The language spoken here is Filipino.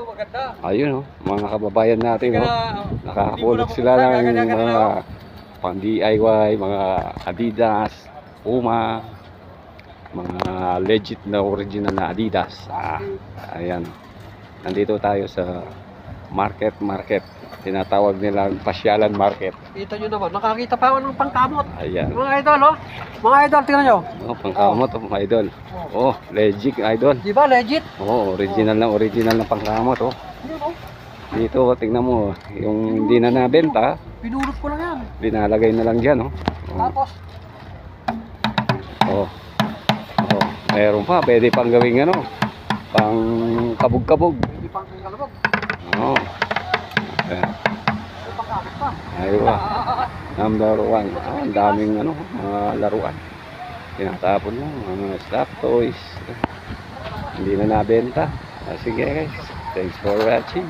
maganda. Ayun, oh, mga kababayan natin, oh. Nakakapulot sila ng mga pang DIY, mga Adidas, Puma, mga legit na original na Adidas. Ayan. Nandito tayo sa market. Tinatawag nilang pasyalan market. Kita nyo naman, nakakita pa ako ng pangkamot. Ayan. Mga idol, oh. Mga idol, tingnan nyo. Oh, pangkamot, oh, mga idol. Oh, legit, idol. Di ba, legit? Oh, original na pangkamot, oh. Yun, oh. Dito, tingnan mo, yung hindi na nabenta, Pinulot ko lang yan. binalagay na lang dyan, oh. Tapos, Oh. Oh, meron pa, pwede pang gawing ano, pang kabog-kabog. hindi pang kalabog. Oh. Ayan. May pangkamot pa. Aywa. Number 1. Ah, ang daming ano, mga laruan. Tinatapon lang, mga stuff toys. Hindi na nabenta. Sige guys, thanks for watching.